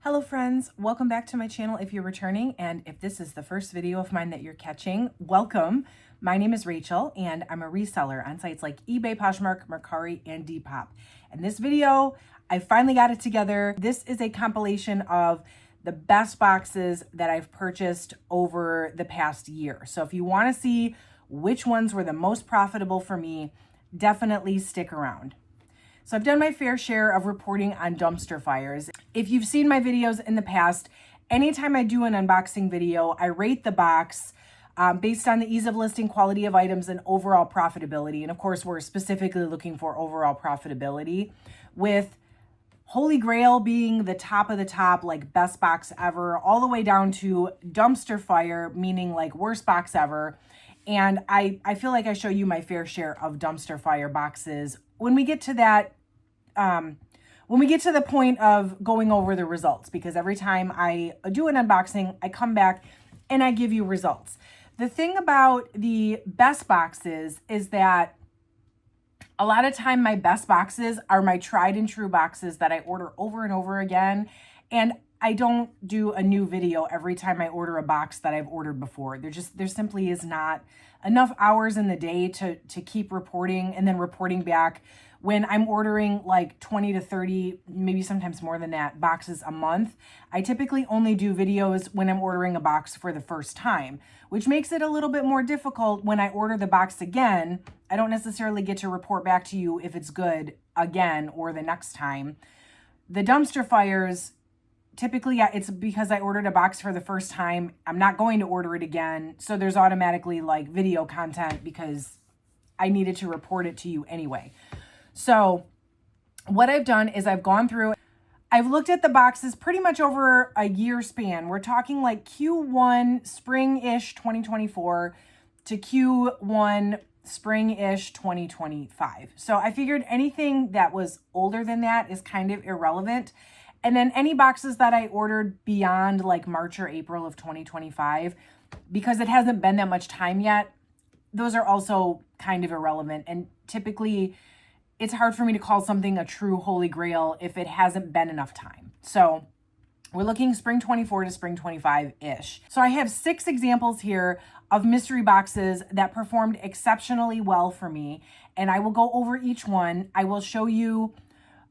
Hello friends, welcome back to my channel if you're returning, and if this is the first video of mine that you're catching, welcome. My name is Rachel and I'm a reseller on sites like eBay, Poshmark, Mercari, and Depop. And this video, I finally got it together. This is a compilation of the best boxes that I've purchased over the past year. So if you want to see which ones were the most profitable for me, definitely stick around. So I've done my fair share of reporting on dumpster fires. If you've seen my videos in the past, anytime I do an unboxing video, I rate the box based on the ease of listing, quality of items, and overall profitability. And of course, we're specifically looking for overall profitability, with Holy Grail being the top of the top, like best box ever, all the way down to dumpster fire, meaning like worst box ever. And I feel like I show you my fair share of dumpster fire boxes when we get to that, when we get to the point of going over the results, because every time I do an unboxing, I come back and I give you results. The thing about the best boxes is that a lot of time my best boxes are my tried and true boxes that I order over and over again. And I don't do a new video every time I order a box that I've ordered before. There simply is not enough hours in the day to keep reporting and then reporting back when I'm ordering like 20 to 30, maybe sometimes more than that, boxes a month. I typically only do videos when I'm ordering a box for the first time, which makes it a little bit more difficult when I order the box again. I don't necessarily get to report back to you if it's good again or the next time. The dumpster fires, typically it's because I ordered a box for the first time. I'm not going to order it again. So there's automatically like video content because I needed to report it to you anyway. So what I've done is I've gone through, I've looked at the boxes pretty much over a year span. We're talking like Q1 spring-ish 2024 to Q1 spring-ish 2025. So I figured anything that was older than that is kind of irrelevant. And then any boxes that I ordered beyond like March or April of 2025, because it hasn't been that much time yet, those are also kind of irrelevant. And typically it's hard for me to call something a true holy grail if it hasn't been enough time. So we're looking spring 24 to spring 25-ish. So I have 6 examples here of mystery boxes that performed exceptionally well for me. And I will go over each one. I will show you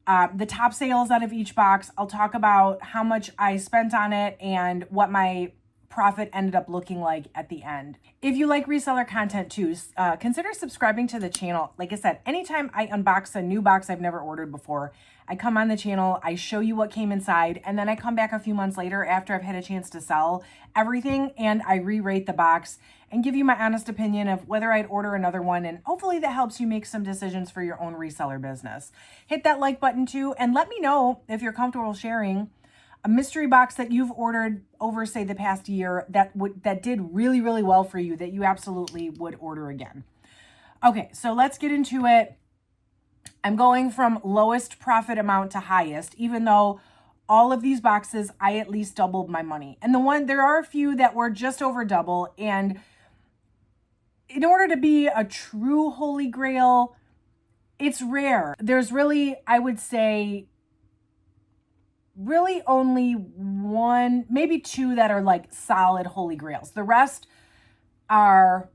the top sales out of each box. I'll talk about how much I spent on it and what my profit ended up looking like at the end. If you like reseller content too, consider subscribing to the channel. Like I said, anytime I unbox a new box I've never ordered before, I come on the channel, I show you what came inside, and then I come back a few months later after I've had a chance to sell everything, and I re-rate the box and give you my honest opinion of whether I'd order another one, and hopefully that helps you make some decisions for your own reseller business. Hit that like button too, and let me know if you're comfortable sharing a mystery box that you've ordered over, say, the past year that did really, really well for you, that you absolutely would order again. Okay, so let's get into it. I'm going from lowest profit amount to highest, even though all of these boxes, I at least doubled my money. And there are a few that were just over double. And in order to be a true holy grail, it's rare. There's really, I would say, really only 1, maybe 2 that are like solid holy grails. The rest are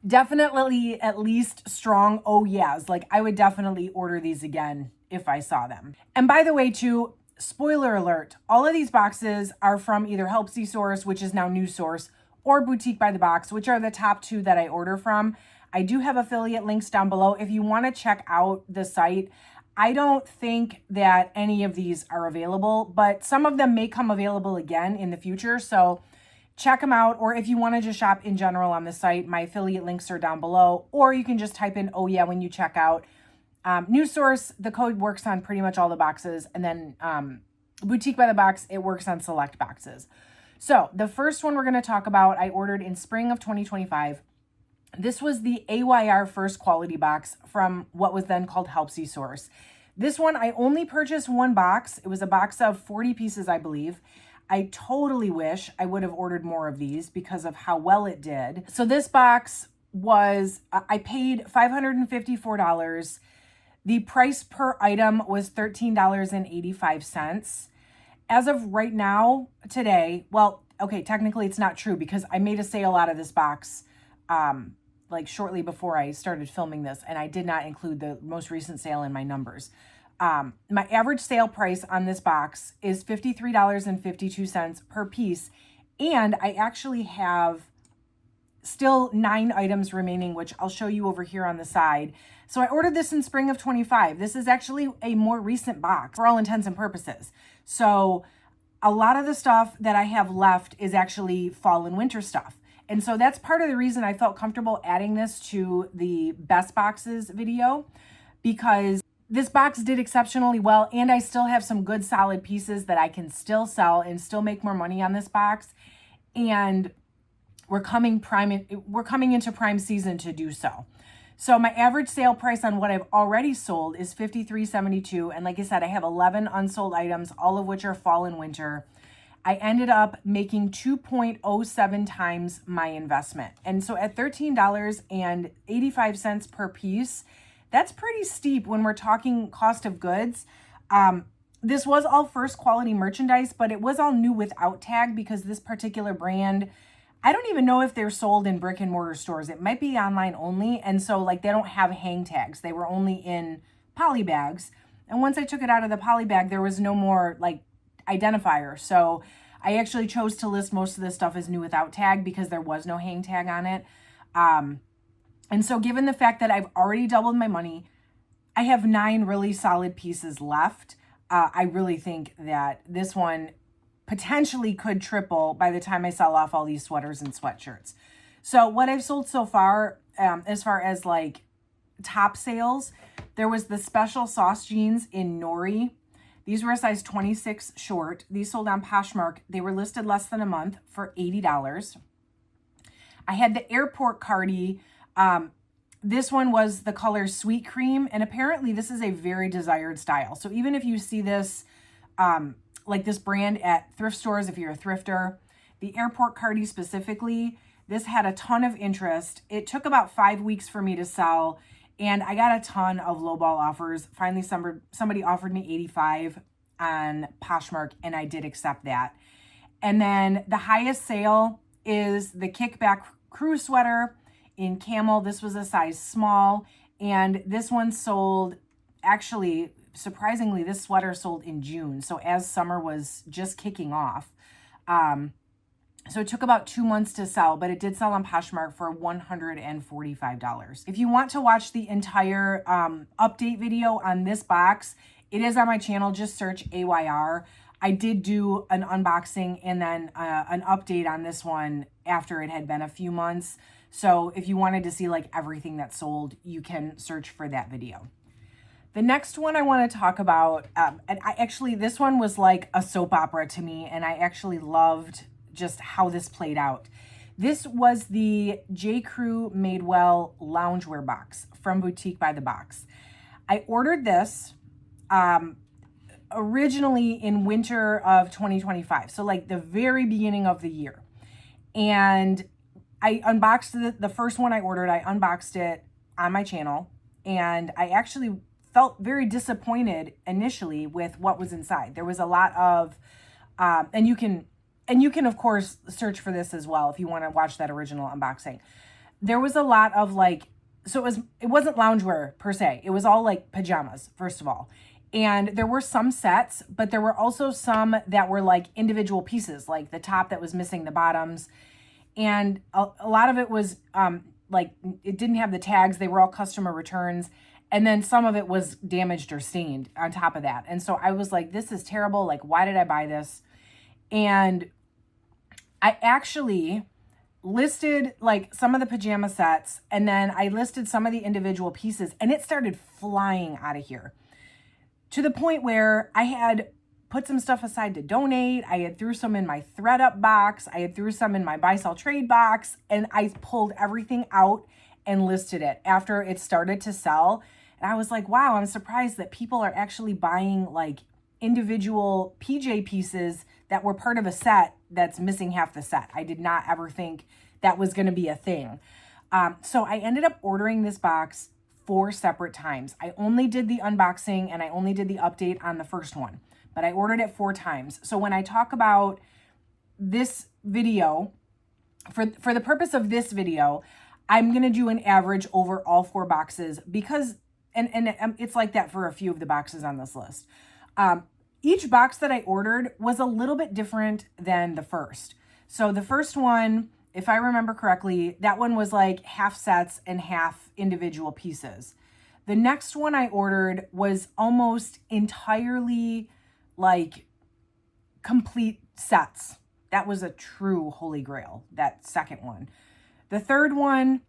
definitely at least strong oh yeahs. Like I would definitely order these again if I saw them. And by the way too, spoiler alert, all of these boxes are from either Helpsy Source, which is now New Source, or Boutique by the Box, which are the top 2 that I order from. I do have affiliate links down below if you want to check out the site. I don't think that any of these are available, but some of them may come available again in the future. So check them out. Or if you want to just shop in general on the site, my affiliate links are down below, or you can just type in, oh yeah, when you check out. New Source, the code works on pretty much all the boxes. And then Boutique by the Box, it works on select boxes. So the first one we're going to talk about, I ordered in spring of 2025. This was the AYR first quality box from what was then called Helpsy Source. This one, I only purchased 1 box. It was a box of 40 pieces, I believe. I totally wish I would have ordered more of these because of how well it did. So this box was, I paid $554. The price per item was $13.85. As of right now, today, well, okay, technically it's not true because I made a sale out of this box like shortly before I started filming this, and I did not include the most recent sale in my numbers. My average sale price on this box is $53.52 per piece, and I actually have still 9 items remaining, which I'll show you over here on the side. So I ordered this in spring of 25. This is actually a more recent box for all intents and purposes. So a lot of the stuff that I have left is actually fall and winter stuff. And so that's part of the reason I felt comfortable adding this to the best boxes video, because this box did exceptionally well, and I still have some good solid pieces that I can still sell and still make more money on this box. And we're coming into prime season to do so. So my average sale price on what I've already sold is $53.72. And like I said, I have 11 unsold items, all of which are fall and winter. I ended up making 2.07 times my investment. And so at $13.85 per piece, that's pretty steep when we're talking cost of goods. This was all first quality merchandise, but it was all new without tag, because this particular brand, I don't even know if they're sold in brick and mortar stores. It might be online only. And so like they don't have hang tags. They were only in poly bags. And once I took it out of the poly bag, there was no more like identifier. So I actually chose to list most of this stuff as new without tag because there was no hang tag on it. And so given the fact that I've already doubled my money, I have 9 really solid pieces left. I really think that this one potentially could triple by the time I sell off all these sweaters and sweatshirts. So what I've sold so far, as far as like top sales, there was the special sauce jeans in Nori. These were a size 26 short. These sold on Poshmark. They were listed less than a month for $80. I had the airport cardi. This one was the color Sweet Cream, and apparently this is a very desired style. So even if you see this, like this brand at thrift stores, if you're a thrifter, the airport cardi specifically, this had a ton of interest. It took about 5 weeks for me to sell, and I got a ton of lowball offers. Finally, somebody offered me 85 on Poshmark, and I did accept that. And then the highest sale is the Kickback Crew sweater in camel. This was a size small, and this one sold, actually, surprisingly, this sweater sold in June. So as summer was just kicking off. So it took about 2 months to sell, but it did sell on Poshmark for $145. If you want to watch the entire update video on this box, it is on my channel. Just search AYR. I did do an unboxing and then an update on this one after it had been a few months. So if you wanted to see like everything that sold, you can search for that video. The next one I want to talk about, and this one was like a soap opera to me, and I actually loved just how this played out. This was the J.Crew Madewell loungewear box from Boutique by the Box. I ordered this originally in winter of 2025, so like the very beginning of the year. And I unboxed the first one I ordered. I unboxed it on my channel, and I actually felt very disappointed initially with what was inside. There was a lot of, and you can of course search for this as well if you want to watch that original unboxing. There was a lot of like, so it wasn't loungewear per se. It was all like pajamas, first of all. And there were some sets, but there were also some that were like individual pieces, like the top that was missing the bottoms. And a lot of it was like, it didn't have the tags. They were all customer returns. And then some of it was damaged or stained on top of that. And so I was like, this is terrible. Like, why did I buy this? And I actually listed like some of the pajama sets, and then I listed some of the individual pieces, and it started flying out of here to the point where I had put some stuff aside to donate. I had threw some in my ThredUp box. I had threw some in my buy, sell, trade box, and I pulled everything out and listed it after it started to sell. And I was like, wow, I'm surprised that people are actually buying like individual PJ pieces that were part of a set that's missing half the set. I did not ever think that was going to be a thing. So I ended up ordering this box 4 separate times. I only did the unboxing and I only did the update on the first one. but I ordered it 4 times. So when I talk about this video, for the purpose of this video, I'm going to do an average over all 4 boxes because, and it's like that for a few of the boxes on this list. Each box that I ordered was a little bit different than the first. So the first one, if I remember correctly, that one was like half sets and half individual pieces. The next one I ordered was almost entirely like complete sets. That was a true holy grail, that second one. The third one,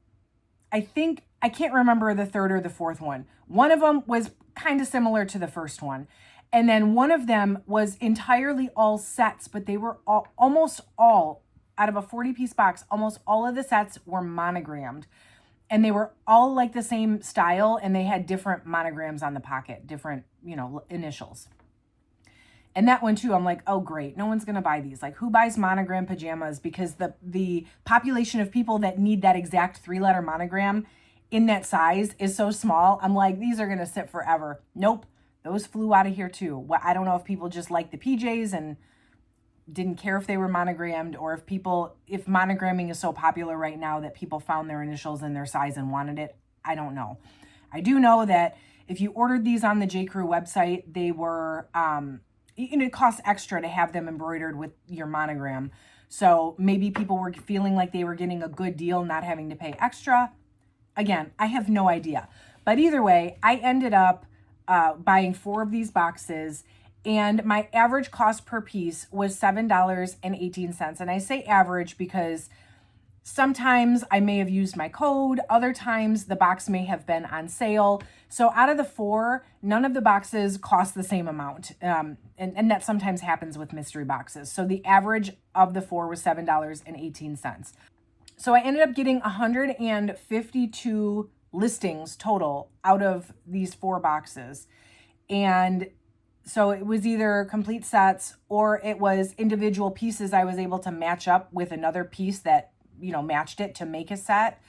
I can't remember the third or the fourth one. One of them was kind of similar to the first one. And then one of them was entirely all sets, but they were almost all, out of a 40-piece box, almost all of the sets were monogrammed. And they were all like the same style, and they had different monograms on the pocket, different, initials. And that one too, I'm like, oh great, no one's gonna buy these. Like, who buys monogram pajamas? Because the population of people that need that exact 3-letter monogram in that size is so small. I'm like, these are gonna sit forever. Nope, those flew out of here too. Well, I don't know if people just like the PJs and didn't care if they were monogrammed, or if monogramming is so popular right now that people found their initials in their size and wanted it. I don't know. I do know that if you ordered these on the J.Crew website, they were, it costs extra to have them embroidered with your monogram. So maybe people were feeling like they were getting a good deal, not having to pay extra. Again, I have no idea. But either way, I ended up buying 4 of these boxes, and my average cost per piece was $7.18. And I say average because sometimes I may have used my code. Other times the box may have been on sale. So out of the 4, none of the boxes cost the same amount. And that sometimes happens with mystery boxes. So the average of the 4 was $7.18. So I ended up getting 152 listings total out of these 4 boxes. And so it was either complete sets or it was individual pieces I was able to match up with another piece that, matched it to make a set.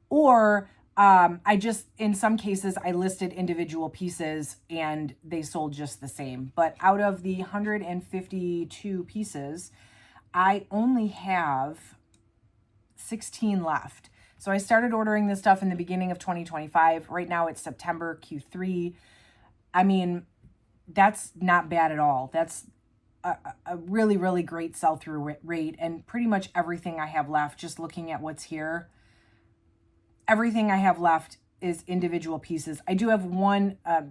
Or in some cases, I listed individual pieces and they sold just the same. But out of the 152 pieces, I only have 16 left. So I started ordering this stuff in the beginning of 2025. Right now it's September Q3. I mean, that's not bad at all. That's a really, really great sell-through rate. And pretty much everything I have left, just looking at what's here, everything I have left is individual pieces. I do have one, I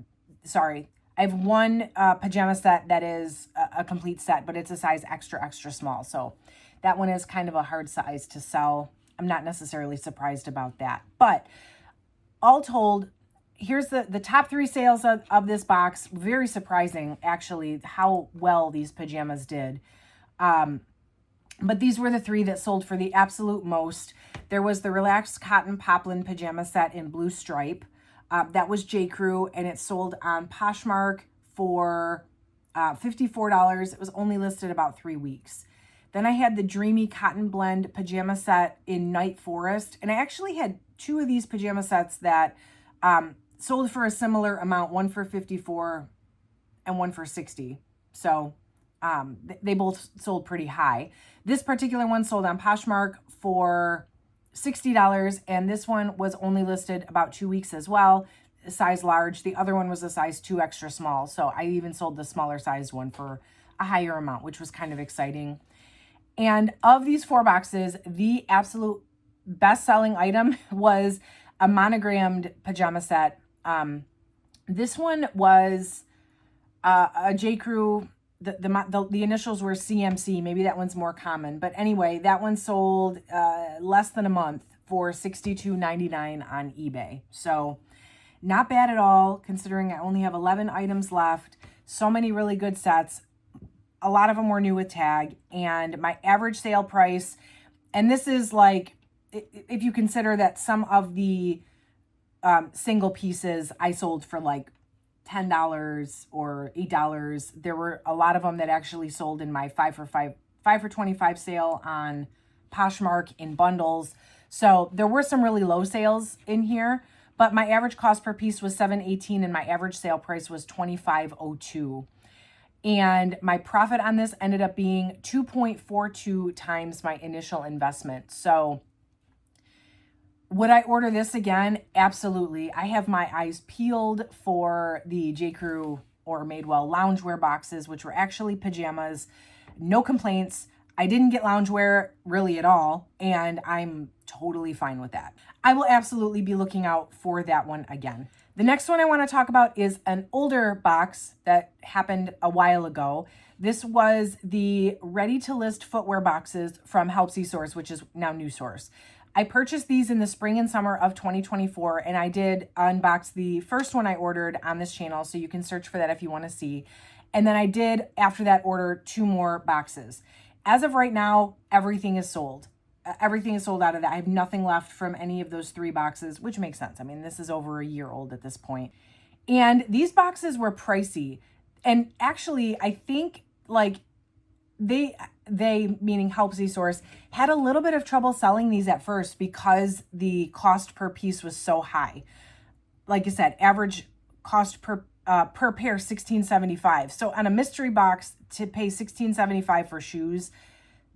have one pajama set that is a complete set, but it's a size extra, extra small. So that one is kind of a hard size to sell. I'm not necessarily surprised about that. But all told, here's the top 3 sales of this box. Very surprising, actually, how well these pajamas did. But these were the 3 that sold for the absolute most. There was the Relaxed Cotton Poplin Pajama Set in blue stripe. That was J.Crew, and it sold on Poshmark for $54. It was only listed about 3 weeks. Then I had the Dreamy Cotton Blend Pajama Set in Night Forest. And I actually had 2 of these pajama sets that sold for a similar amount, one for $54 and one for $60. So they both sold pretty high. This particular one sold on Poshmark for $60, and this one was only listed about 2 weeks as well, size large. The other one was a size 2 extra small. So I even sold the smaller sized one for a higher amount, which was kind of exciting. And of these 4 boxes, the absolute best-selling item was a monogrammed pajama set. This one was a J.Crew. The initials were CMC. Maybe that one's more common. But anyway, that one sold less than a month for $62.99 on eBay. So not bad at all, considering I only have 11 items left. So many really good sets. A lot of them were new with tag. And my average sale price, and this is like, if you consider that some of the single pieces I sold for like $10 or $8. There were a lot of them that actually sold in my 5 for 25 sale on Poshmark in bundles. So there were some really low sales in here, but my average cost per piece was $7.18 and my average sale price was $25.02. And my profit on this ended up being 2.42 times my initial investment. So would I order this again? Absolutely. I have my eyes peeled for the J.Crew or Madewell loungewear boxes, which were actually pajamas. No complaints. I didn't get loungewear really at all, and I'm totally fine with that. I will absolutely be looking out for that one again. The next one I want to talk about is an older box that happened a while ago. This was the ready-to-list footwear boxes from Helpsy Source, which is now New Source. I purchased these in the spring and summer of 2024, and I did unbox the first one I ordered on this channel, so you can search for that if you want to see. And then I did, after that, order 2 more boxes. As of right now, everything is sold. Everything is sold out of that. I have nothing left from any of those 3 boxes, which makes sense. I mean, this is over a year old at this point. And these boxes were pricey. And actually, I think like they meaning Helpsy Source, had a little bit of trouble selling these at first because the cost per piece was so high. Like I said, average cost per pair $16.75. So on a mystery box to pay $16.75 for shoes,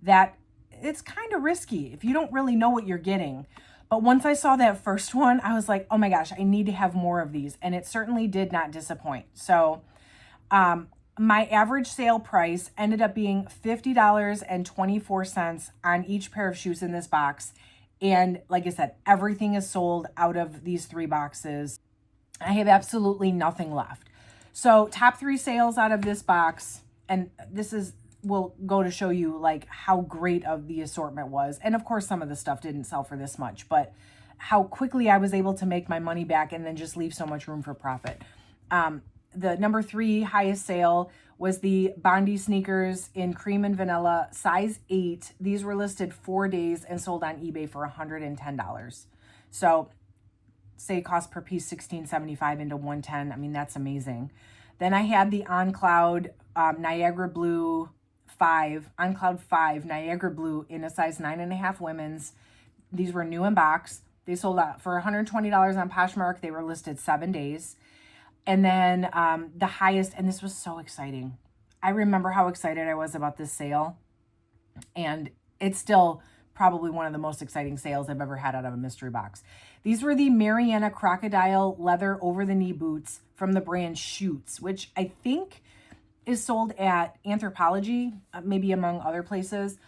that it's kind of risky if you don't really know what you're getting. But once I saw that first one, I was like, oh my gosh, I need to have more of these. And it certainly did not disappoint. So my average sale price ended up being $50.24 on each pair of shoes in this box. And like I said, everything is sold out of these 3 boxes. I have absolutely nothing left. So top 3 sales out of this box, and this will go to show you like how great of the assortment was. And of course, some of the stuff didn't sell for this much, but how quickly I was able to make my money back and then just leave so much room for profit. The number 3 highest sale was the Bondi sneakers in cream and vanilla, size 8. These were listed 4 days and sold on eBay for $110. So say cost per piece $16.75 into $110. I mean, that's amazing. Then I had the On Cloud Niagara Blue 5, On Cloud 5 Niagara Blue in a size 9.5 women's. These were new in box. They sold out for $120 on Poshmark. They were listed 7 days. And then the highest, and this was so exciting. I remember how excited I was about this sale. And it's still probably one of the most exciting sales I've ever had out of a mystery box. These were the Mariana Crocodile leather over-the-knee boots from the brand Schutz, which I think is sold at Anthropologie, maybe among other places.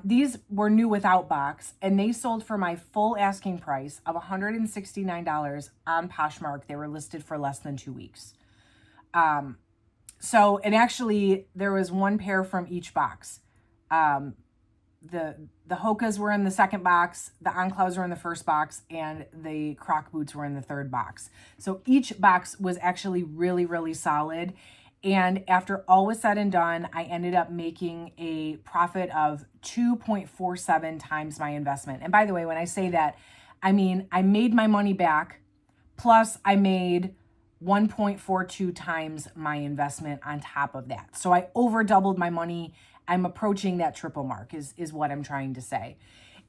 These were new without box, and they sold for my full asking price of $169 on Poshmark. They were listed for less than 2 weeks. And actually, there was 1 pair from each box. The Hokas were in the second box, the On Clouds were in the first box, and the Croc boots were in the third box. So each box was actually really, really solid. And after all was said and done, I ended up making a profit of 2.47 times my investment. And by the way, when I say that, I mean, I made my money back, plus I made 1.42 times my investment on top of that. So I over doubled my money. I'm approaching that triple mark is what I'm trying to say.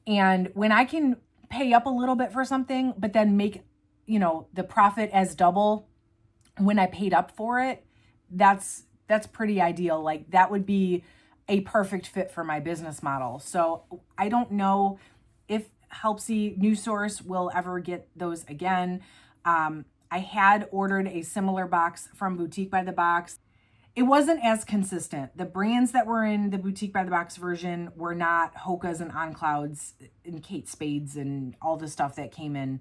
And when I can pay up a little bit for something, but then make, the profit as double when I paid up for it, that's pretty ideal. Like that would be a perfect fit for my business model. So I don't know if Helpsy New Source will ever get those again. I had ordered a similar box from Boutique by the Box. It wasn't as consistent. The brands that were in the Boutique by the Box version were not Hokas and On Clouds and Kate Spades and all the stuff that came in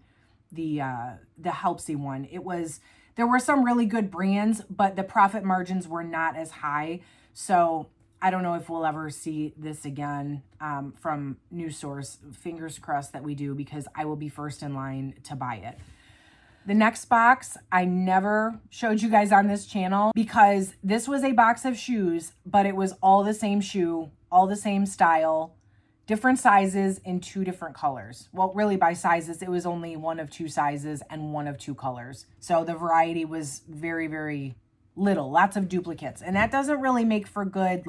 the Helpsy one. There were some really good brands, but the profit margins were not as high. So I don't know if we'll ever see this again from New Source. Fingers crossed that we do, because I will be first in line to buy it. The next box, I never showed you guys on this channel because this was a box of shoes, but it was all the same shoe, all the same style, different sizes in 2 different colors. Well, really by sizes, it was only 1 of 2 sizes and 1 of 2 colors. So the variety was very, very little, lots of duplicates. And that doesn't really make for good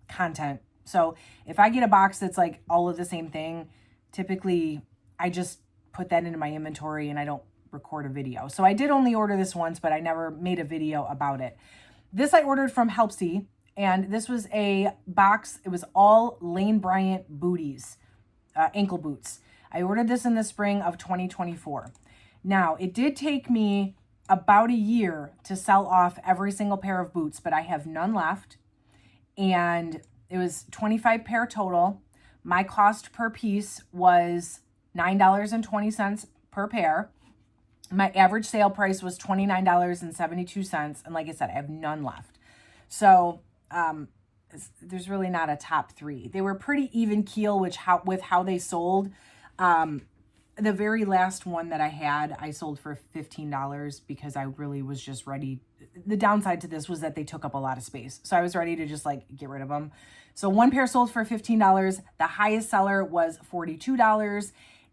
content. So if I get a box that's like all of the same thing, typically I just put that into my inventory and I don't record a video. So I did only order this once, but I never made a video about it. This I ordered from Helpsy, and this was a box. It was all Lane Bryant booties, ankle boots. I ordered this in the spring of 2024. Now, it did take me about a year to sell off every single pair of boots, but I have none left. And it was 25 pair total. My cost per piece was $9.20 per pair. My average sale price was $29.72. And like I said, I have none left. So there's really not a top three. They were pretty even keel with how they sold. The very last one that I had, I sold for $15 because I really was just ready. The downside to this was that they took up a lot of space. So I was ready to just like get rid of them. So one pair sold for $15. The highest seller was $42.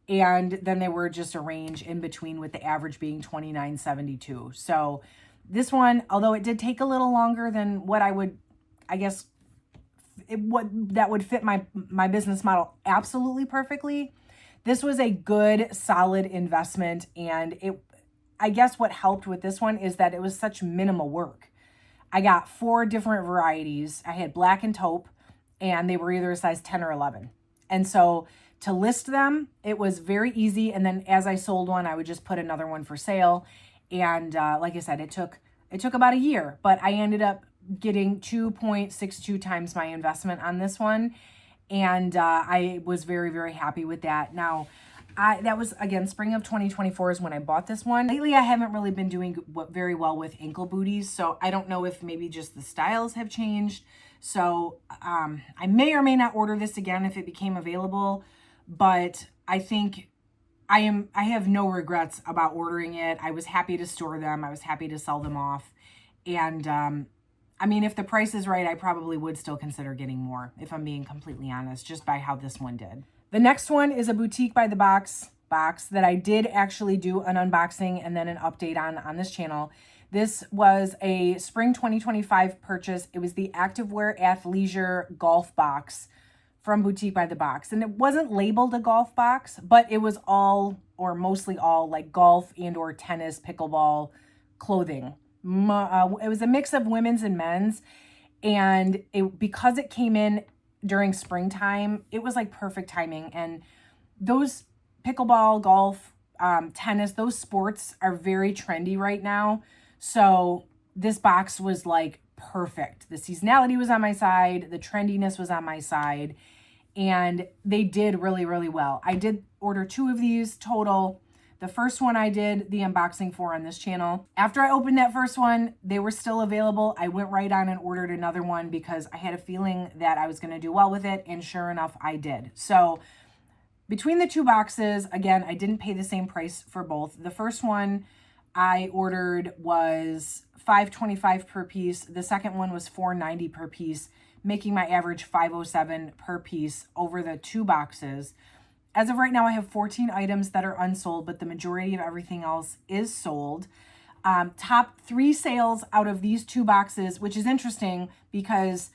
And then they were just a range in between, with the average being $29.72. So this one, although it did take a little longer than what I would, I guess, that would fit my business model absolutely perfectly, this was a good, solid investment. And I guess what helped with this one is that it was such minimal work. I got 4 different varieties. I had black and taupe, and they were either a size 10 or 11. And so to list them, it was very easy. And then as I sold one, I would just put another one for sale. And like I said, it took about a year, but I ended up getting 2.62 times my investment on this one. And I was very, very happy with that. Now, that was, again, spring of 2024 is when I bought this one. Lately, I haven't really been doing very well with ankle booties. So I don't know if maybe just the styles have changed. So I may or may not order this again if it became available. But I think I have no regrets about ordering it. I was happy to store them. I was happy to sell them off. And I mean, if the price is right, I probably would still consider getting more, if I'm being completely honest, just by how this one did. The next one is a Boutique by the box that I did actually do an unboxing and then an update on this channel. This was a spring 2025 purchase. It was the Activewear Athleisure golf box from Boutique by the Box. And it wasn't labeled a golf box, but it was all, or mostly all, like golf and or tennis, pickleball clothing. It was a mix of women's and men's. And because it came in during springtime, it was like perfect timing. And those pickleball, golf, tennis, those sports are very trendy right now. So this box was like perfect. The seasonality was on my side. The trendiness was on my side. And they did really, really well. I did order 2 of these total. The first one I did the unboxing for on this channel. After I opened that first one, they were still available. I went right on and ordered another one because I had a feeling that I was going to do well with it. And sure enough, I did. So between the 2 boxes, again, I didn't pay the same price for both. The first one I ordered was $5.25 per piece. The second one was $4.90 per piece, making my average $5.07 per piece over the 2 boxes. As of right now, I have 14 items that are unsold, but the majority of everything else is sold. Top 3 sales out of these 2 boxes, which is interesting because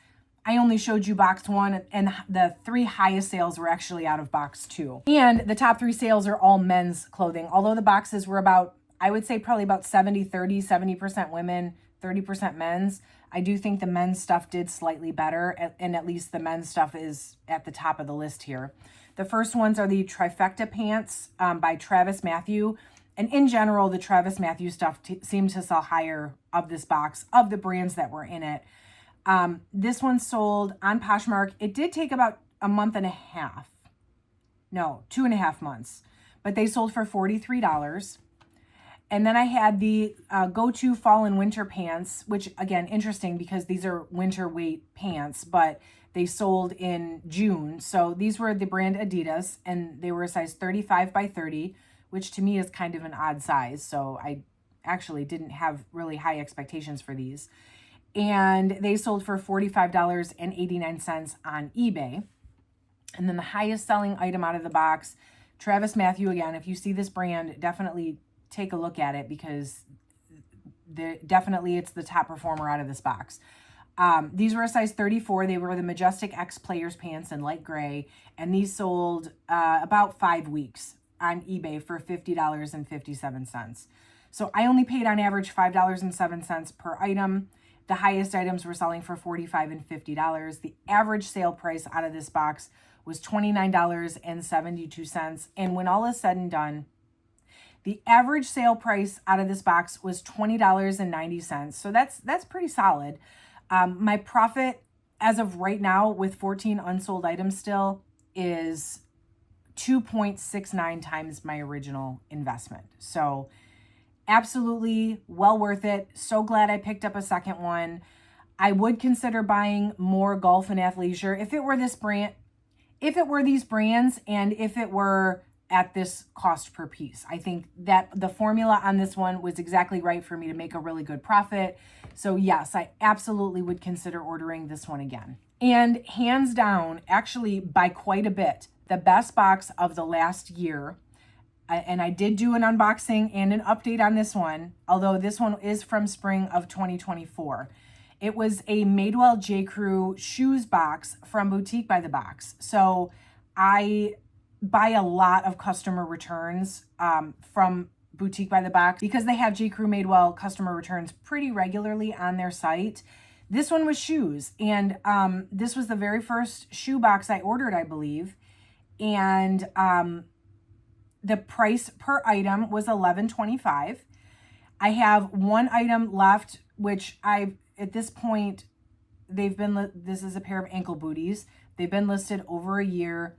I only showed you box 1 and the 3 highest sales were actually out of box 2. And the top 3 sales are all men's clothing. Although the boxes were about, I would say probably about 70-30, 70% women, 30% men's. I do think the men's stuff did slightly better, and at least the men's stuff is at the top of the list here. The first ones are the Trifecta pants by TravisMathew. And in general, the TravisMathew stuff seemed to sell higher of this box of the brands that were in it. This one sold on Poshmark. It did take about a month and a half. No, 2.5 months. But they sold for $43. And then I had the Go-To fall and winter pants, which again, interesting because these are winter weight pants, but they sold in June. So these were the brand Adidas, and they were a size 35 by 30, which to me is kind of an odd size. So I actually didn't have really high expectations for these. And they sold for $45.89 on eBay. And then the highest selling item out of the box, TravisMathew, again, if you see this brand, definitely take a look at it because definitely it's the top performer out of this box. These were a size 34. They were the Majestic X Players pants in light gray, and these sold about 5 weeks on eBay for $50.57. So I only paid on average $5.07 per item. The highest items were selling for $45 and $50. The average sale price out of this box was $29.72. And when all is said and done, the average sale price out of this box was $20.90. So that's pretty solid. My profit as of right now with 14 unsold items still is 2.69 times my original investment. So absolutely well worth it. So glad I picked up a second one. I would consider buying more golf and athleisure if it were this brand, if it were these brands, and if it were at this cost per piece. I think that the formula on this one was exactly right for me to make a really good profit. So yes, I absolutely would consider ordering this one again. And hands down, actually by quite a bit, the best box of the last year, and I did do an unboxing and an update on this one, although this one is from spring of 2024. It was a Madewell J.Crew shoes box from Boutique by the Box. So I buy a lot of customer returns from Boutique by the Box because they have J.Crew Madewell customer returns pretty regularly on their site. This one was shoes, and this was the very first shoe box I ordered, I believe. And the price per item was $11.25. I have one item left, which at this point, this is a pair of ankle booties. They've been listed over a year.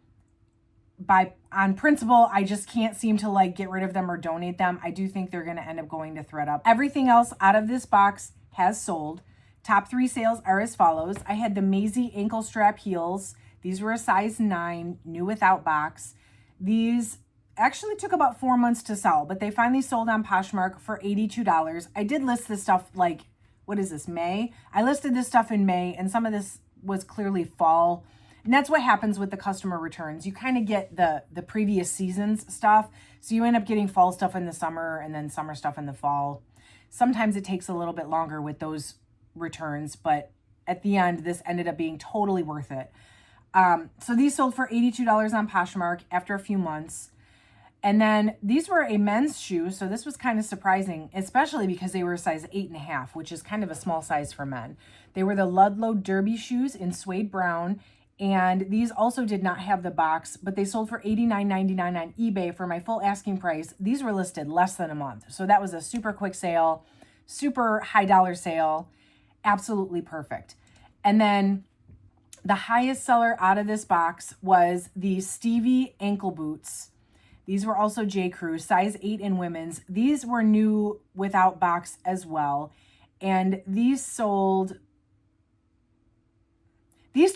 On principle, I just can't seem to get rid of them or donate them. I do think they're going to end up going to ThredUp. Everything else out of this box has sold. Top 3 sales are as follows. I had the Maisie ankle strap heels. These were a size 9, new without box. These actually took about 4 months to sell, but they finally sold on Poshmark for $82. I did list this stuff what is this, May? I listed this stuff in May, and some of this was clearly fall. And that's what happens with the customer returns. You kind of get the previous season's stuff. So you end up getting fall stuff in the summer and then summer stuff in the fall. Sometimes it takes a little bit longer with those returns, but at the end, this ended up being totally worth it. So these sold for $82 on Poshmark after a few months. And then these were a men's shoe. So this was kind of surprising, especially because they were a size 8.5, which is kind of a small size for men. They were the Ludlow Derby shoes in suede brown. And these also did not have the box, but they sold for $89.99 on eBay for my full asking price. These were listed less than a month. So that was a super quick sale, super high dollar sale. Absolutely perfect. And then the highest seller out of this box was the Stevie ankle boots. These were also J.Crew, size 8 in women's. These were new without box as well. And these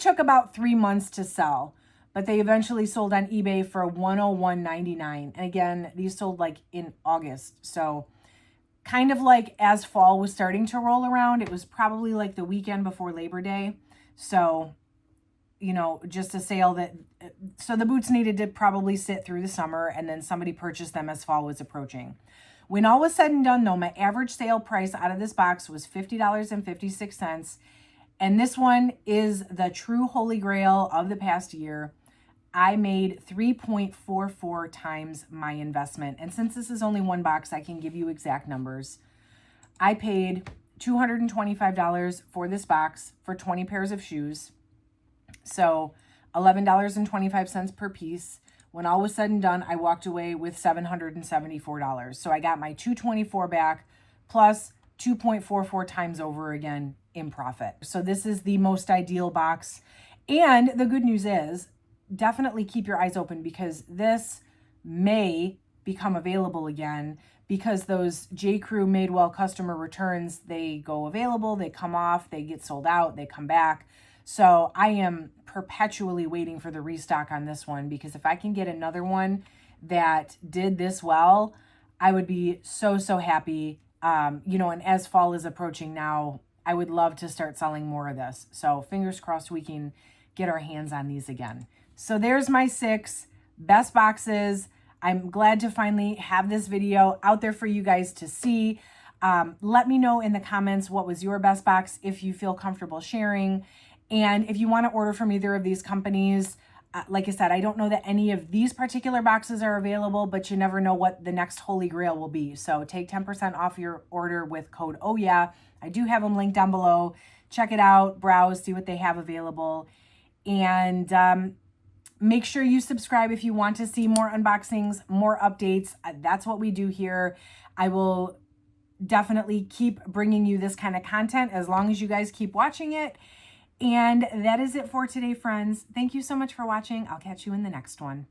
took about 3 months to sell, but they eventually sold on eBay for $101.99. And again, these sold in August. So kind of as fall was starting to roll around, it was probably the weekend before Labor Day. So, just a sale so the boots needed to probably sit through the summer, and then somebody purchased them as fall was approaching. When all was said and done though, my average sale price out of this box was $50.56. And this one is the true holy grail of the past year. I made 3.44 times my investment. And since this is only one box, I can give you exact numbers. I paid $225 for this box for 20 pairs of shoes. So $11.25 per piece. When all was said and done, I walked away with $774. So I got my $224 back plus 2.44 times over again in profit. So this is the most ideal box. And the good news is, definitely keep your eyes open because this may become available again because those J.Crew Madewell customer returns, they go available, they come off, they get sold out, they come back. So I am perpetually waiting for the restock on this one because if I can get another one that did this well, I would be so happy. And as fall is approaching now, I would love to start selling more of this. So fingers crossed we can get our hands on these again. So there's my 6 best boxes. I'm glad to finally have this video out there for you guys to see. Let me know in the comments what was your best box if you feel comfortable sharing. And if you want to order from either of these companies, Like I said, I don't know that any of these particular boxes are available, but you never know what the next holy grail will be. So take 10% off your order with code Oh Yeah. I do have them linked down below. Check it out, browse, see what they have available. And make sure you subscribe if you want to see more unboxings, more updates. That's what we do here. I will definitely keep bringing you this kind of content as long as you guys keep watching it. And that is it for today, friends. Thank you so much for watching. I'll catch you in the next one.